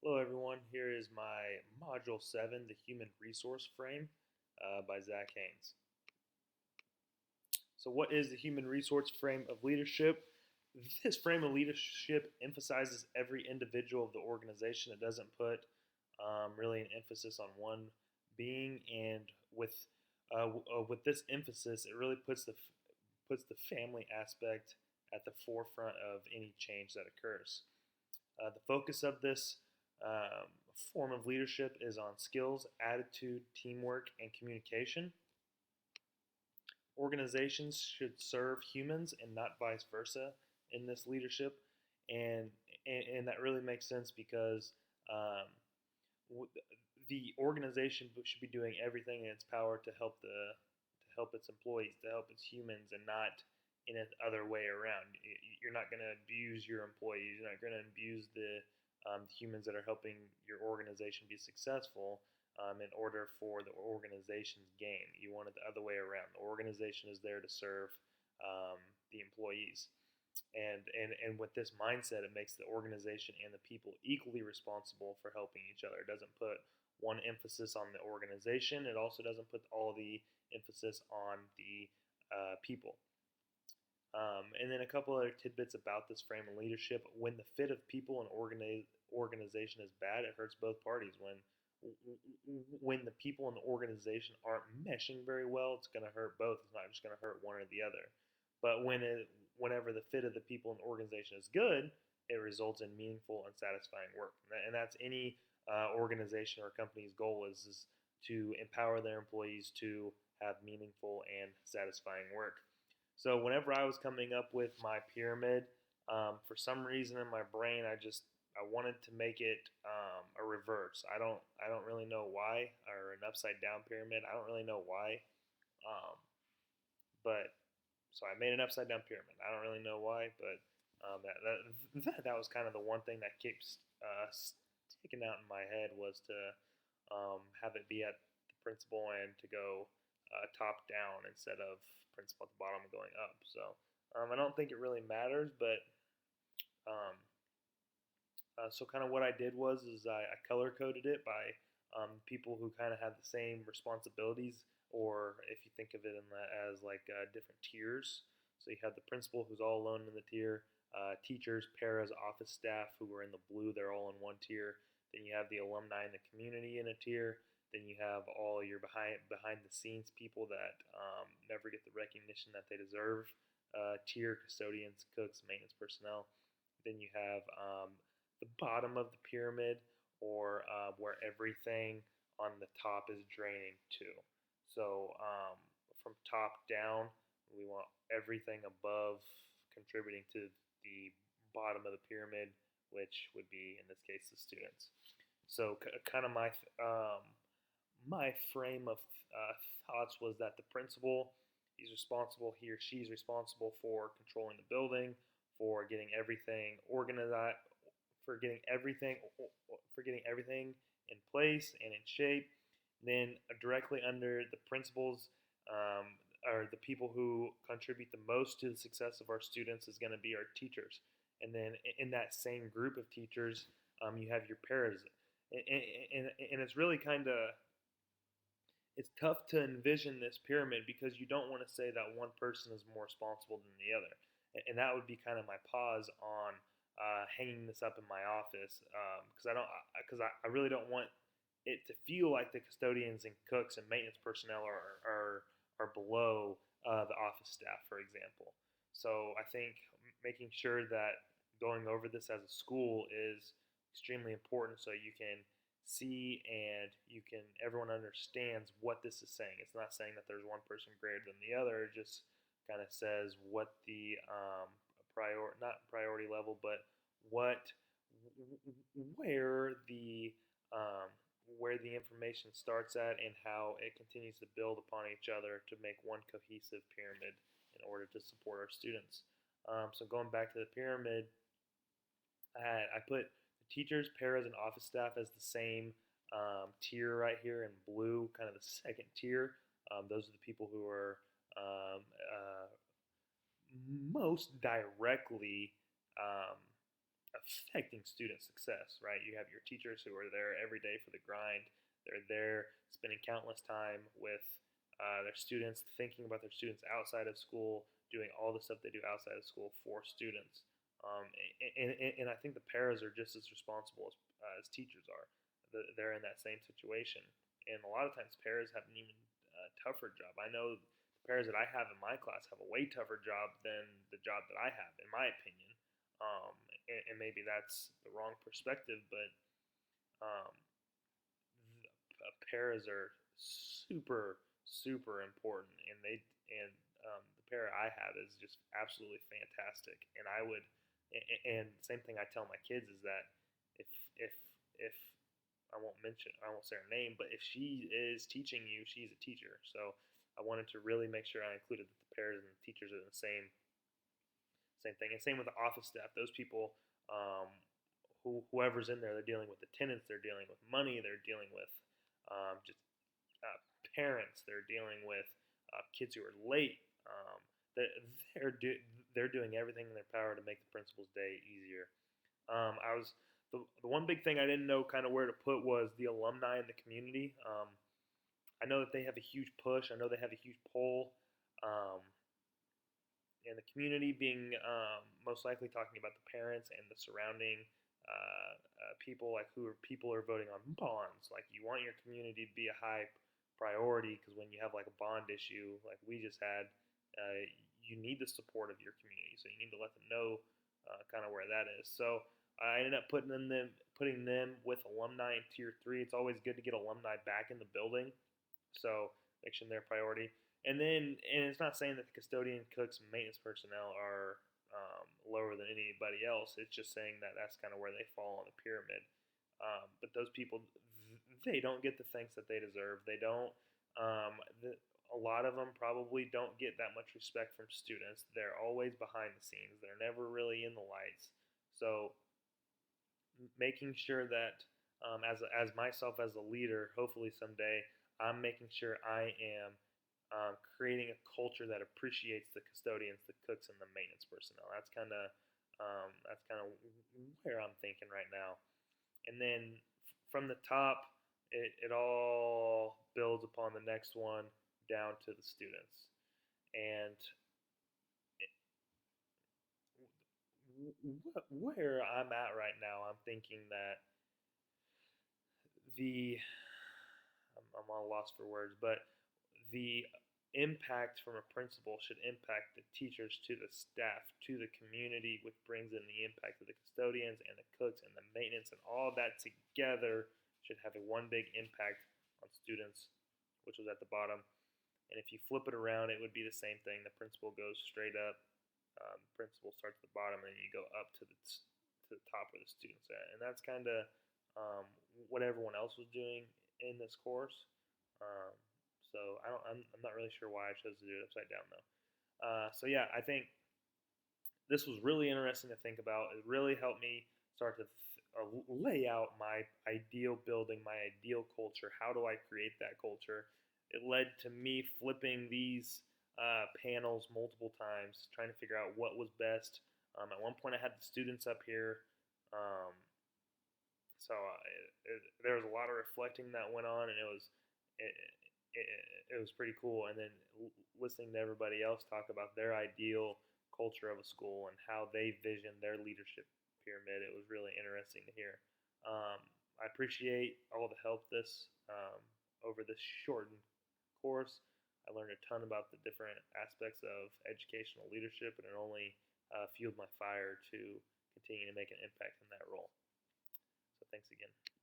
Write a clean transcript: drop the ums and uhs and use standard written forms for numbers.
Hello, everyone. Here is my Module 7, the Human Resource Frame by Zach Haynes. So, what is the Human Resource Frame of Leadership? This frame of leadership emphasizes every individual of the organization. It doesn't put really an emphasis on one being, and with this emphasis, it really puts the family aspect at the forefront of any change that occurs. The focus of this um, form of leadership is on skills, attitude, teamwork, and communication. Organizations should serve humans and not vice versa in this leadership, and and that really makes sense because um, the organization should be doing everything in its power to help its employees, to help its humans, and not in the other way around. You're not going to abuse your employees. You're not going to abuse the humans that are helping your organization be successful in order for the organization's gain. You want it the other way around. The organization is there to serve the employees. And with this mindset, it makes the organization and the people equally responsible for helping each other. It doesn't put one emphasis on the organization. It also doesn't put all the emphasis on the people. And then a couple other tidbits about this frame of leadership. When the fit of people and organization is bad, it hurts both parties. When the people in the organization aren't meshing very well, it's going to hurt both. It's not just going to hurt one or the other. But whenever the fit of the people in the organization is good, it results in meaningful and satisfying work. And that's any organization or company's goal is to empower their employees to have meaningful and satisfying work. So whenever I was coming up with my pyramid, for some reason in my brain, I wanted to make it a reverse. I don't really know why, or an upside down pyramid. I don't really know why, but so I made an upside down pyramid. I don't really know why, but that was kind of the one thing that keeps sticking out in my head was to have it be at the principal and to go top down instead of principal at the bottom going up. So I don't think it really matters, but um, so kind of what I did is I color coded it by people who kind of have the same responsibilities, or if you think of it as like different tiers. So you have the principal who's all alone in the tier, teachers, paras, office staff who are in the blue, they're all in one tier. Then you have the alumni and the community in a tier. Then you have all your behind the scenes people that never get the recognition that they deserve. Tier custodians, cooks, maintenance personnel. Then you have the bottom of the pyramid, or where everything on the top is draining to. So from top down, we want everything above contributing to the bottom of the pyramid, which would be in this case the students. So kind of my frame of thoughts was that the principal, he or she's responsible for controlling the building, for getting everything organized, for getting everything in place and in shape. Then directly under the principals are the people who contribute the most to the success of our students is going to be our teachers. And then in that same group of teachers, you have your paras. And it's really kind of, it's tough to envision this pyramid because you don't want to say that one person is more responsible than the other. And that would be kind of my pause on hanging this up in my office because I really don't want it to feel like the custodians and cooks and maintenance personnel are below the office staff, for example. So I think making sure that going over this as a school is extremely important so you can see and everyone understands what this is saying. It's not saying that there's one person greater than the other. It just kind of says what the not priority level, but what where the where the information starts at and how it continues to build upon each other to make one cohesive pyramid in order to support our students. So going back to the pyramid, I put the teachers, paras, and office staff as the same tier right here in blue, kind of the second tier. Those are the people who are most directly affecting student success, right? You have your teachers who are there every day for the grind. They're there spending countless time with their students, thinking about their students outside of school, doing all the stuff they do outside of school for students. Um, and I think the paras are just as responsible as teachers are. They're in that same situation. And a lot of times, paras have an even tougher job. I know the paras that I have in my class have a way tougher job than the job that I have, in my opinion. And maybe that's the wrong perspective, but um, paras are super important, and the para I have is just absolutely fantastic. And and same thing I tell my kids is that if if if I won't say her name, but if she is teaching you, she's a teacher. So I wanted to really make sure I included that the paras and the teachers are the same thing. And same with the office staff. Those people, whoever's in there, they're dealing with attendance, they're dealing with money, they're dealing with just parents, they're dealing with kids who are late. They're, they're doing everything in their power to make the principal's day easier. I was the one big thing I didn't know kind of where to put was the alumni in the community. I know that they have a huge push. I know they have a huge pull. Um, and the community being most likely talking about the parents and the surrounding people, like people are voting on bonds. Like you want your community to be a high priority because when you have like a bond issue, like we just had, you need the support of your community. So you need to let them know kind of where that is. So I ended up putting them with alumni in tier 3. It's always good to get alumni back in the building. So make sure they're a priority. And it's not saying that the custodian, cooks, and maintenance personnel are lower than anybody else. It's just saying that that's kind of where they fall on the pyramid. But those people, they don't get the thanks that they deserve. They don't. A lot of them probably don't get that much respect from students. They're always behind the scenes. They're never really in the lights. So making sure that as myself as a leader, hopefully someday I'm making sure I am creating a culture that appreciates the custodians, the cooks, and the maintenance personnel. That's kind of where I'm thinking right now. And then from the top, it all builds upon the next one down to the students. And where I'm at right now, I'm thinking that the I'm all lost for words, but the impact from a principal should impact the teachers to the staff to the community, which brings in the impact of the custodians and the cooks and the maintenance, and all that together should have a one big impact on students, which was at the bottom. And if you flip it around, it would be the same thing. The principal goes straight up. The principal starts at the bottom, and you go up to the top where the students at, and that's kind of what everyone else was doing in this course. Um, so I'm not really sure why I chose to do it upside down though. So yeah, I think this was really interesting to think about. It really helped me start to lay out my ideal building, my ideal culture. How do I create that culture? It led to me flipping these panels multiple times, trying to figure out what was best. At one point, I had the students up here. Um, so there was a lot of reflecting that went on, and it, it, it was pretty cool. And then listening to everybody else talk about their ideal culture of a school and how they vision their leadership pyramid, it was really interesting to hear. I appreciate all the help over this shortened course. I learned a ton about the different aspects of educational leadership, and it only fueled my fire to continue to make an impact in that role. So thanks again.